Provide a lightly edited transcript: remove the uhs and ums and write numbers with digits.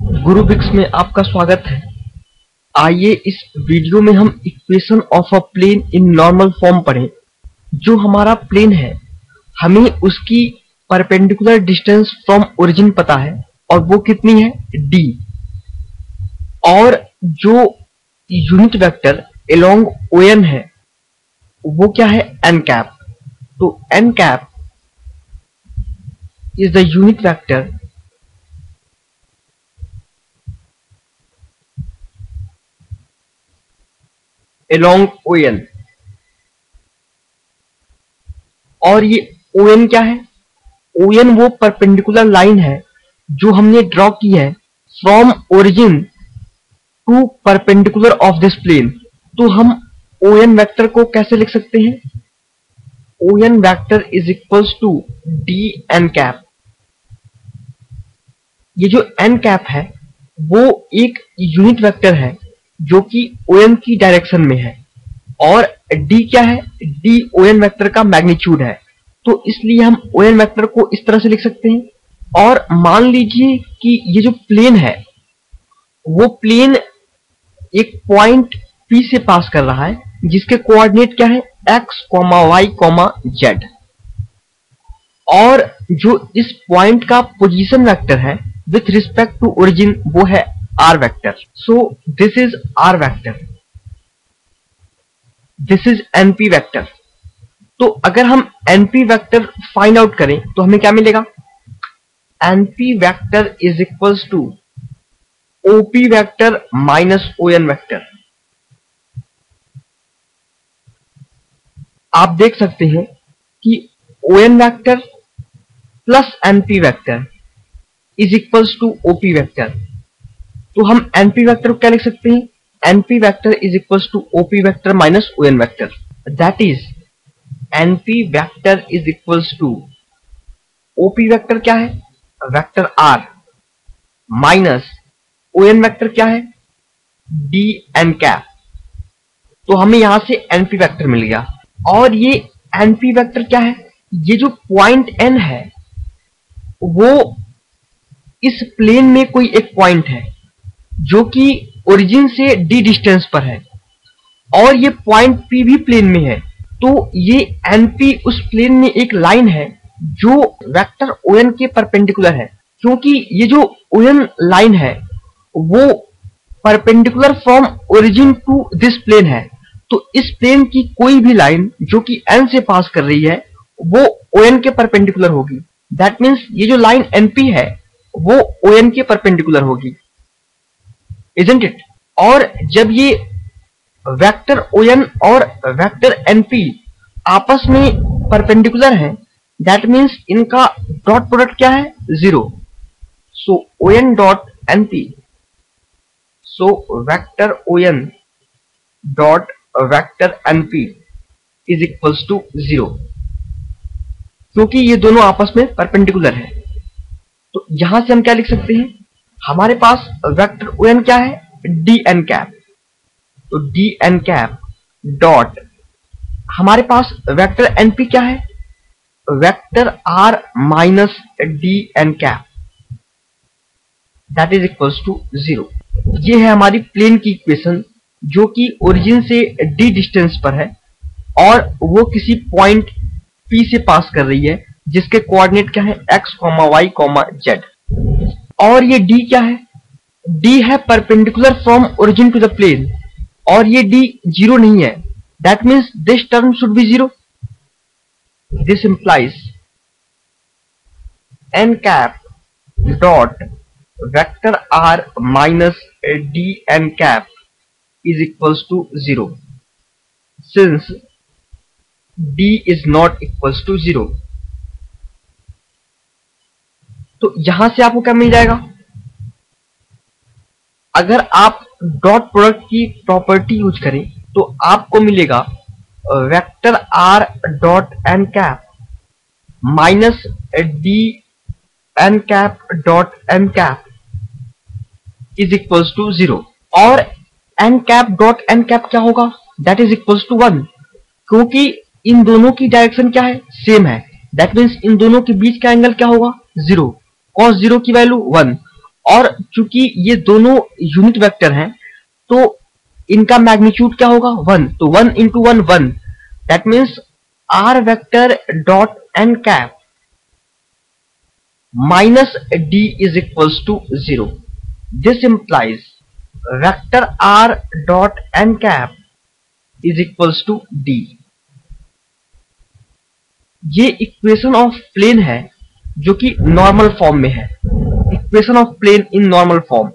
गुरुबिक्स में आपका स्वागत है। आइए इस वीडियो में हम equation of a plane in normal form पढ़ें। जो हमारा प्लेन है हमें उसकी परपेंडिकुलर डिस्टेंस फ्रॉम ओरिजिन पता है और वो कितनी है d, और जो यूनिट वेक्टर अलोंग ON है वो क्या है n कैप। तो n cap is the unit vector along ON। और ये ON क्या है? ON वो परपेंडिकुलर लाइन है जो हमने ड्रॉ की है from origin to perpendicular of this plane. तो हम ON वेक्टर को कैसे लिख सकते हैं? ON vector is equals to D N cap. ये जो n कैप है वो एक यूनिट वेक्टर है जो कि ON की डायरेक्शन में है, और d क्या है? d ON वेक्टर का मैग्नीट्यूड है। तो इसलिए हम ON वेक्टर को इस तरह से लिख सकते हैं। और मान लीजिए कि ये जो प्लेन है वो प्लेन एक पॉइंट P से पास कर रहा है जिसके कोऑर्डिनेट क्या है x, y, z, और जो इस पॉइंट का पोजीशन वेक्टर है विथ रिस्पेक्ट टू ओरिजिन वो है r vector. So this is r vector, this is np vector. तो अगर हम np वेक्टर फाइंड आउट करें तो हमें क्या मिलेगा? np vector is equals to op vector minus on vector. आप देख सकते हैं कि on vector plus np vector is equals to op vector. तो हम np वेक्टर को क्या लिख सकते हैं? np vector is equals to op vector minus on vector. That is np vector is equals to op vector क्या है? Vector r minus on vector क्या है? dn cap. तो हमें यहां से np वेक्टर मिल गया। और ये np वेक्टर क्या है? ये जो पॉइंट n है वो इस प्लेन में कोई एक पॉइंट है जो कि ओरिजिन से d डिस्टेंस पर है, और ये पॉइंट P भी प्लेन में है। तो ये np उस प्लेन में एक लाइन है जो वेक्टर ON के परपेंडिकुलर है। क्योंकि ये जो ON लाइन है वो perpendicular from origin to this plane है, तो इस प्लेन की कोई भी लाइन जो कि n से पास कर रही है वो ON के परपेंडिकुलर होगी। दैट मीन्स ये जो लाइन np है वो ON के परपेंडिकुलर होगी, इजंट इट? और जब ये वेक्टर ON और वेक्टर np आपस में परपेंडिकुलर है दैट मीन्स इनका डॉट प्रोडक्ट क्या है? 0। So ON dot np, so vector ON dot vector np is equals to 0, क्योंकि ये दोनों आपस में परपेंडिकुलर है। तो यहां से हम क्या लिख सकते हैं? हमारे पास वेक्टर ON क्या है? dn cap. तो dn कैप डॉट हमारे पास वेक्टर np क्या है? Vector r minus dn cap, that is equals to 0। ये है हमारी प्लेन की इक्वेशन जो कि ओरिजिन से d डिस्टेंस पर है और वो किसी पॉइंट P से पास कर रही है जिसके कोऑर्डिनेट क्या है x, y, z। और ये d क्या है? d है perpendicular from origin to the plane, और ये d 0 नहीं है। That means this term should be 0। This implies n cap dot vector r minus dn cap is equals to 0 since d is not equals to 0। तो यहां से आपको क्या मिल जाएगा? अगर आप डॉट प्रोडक्ट की प्रॉपर्टी यूज करें तो आपको मिलेगा vector r dot n cap minus D N cap dot n cap is equals to 0। और n cap dot n cap क्या होगा? दैट इज इक्वल्स टू 1, क्योंकि इन दोनों की डायरेक्शन क्या है? सेम है। दैट मीन्स इन दोनों के बीच का एंगल क्या होगा? 0। cos 0 की वैल्यू 1, और चूंकि ये दोनों यूनिट वेक्टर हैं तो इनका मैग्नीट्यूड क्या होगा 1, तो 1 into 1 1, that means r vector dot n cap minus d is equals to 0. This implies vector r dot n cap is equals to d. ये इक्वेशन ऑफ प्लेन है जो कि नॉर्मल फॉर्म में है, equation of plane in normal form.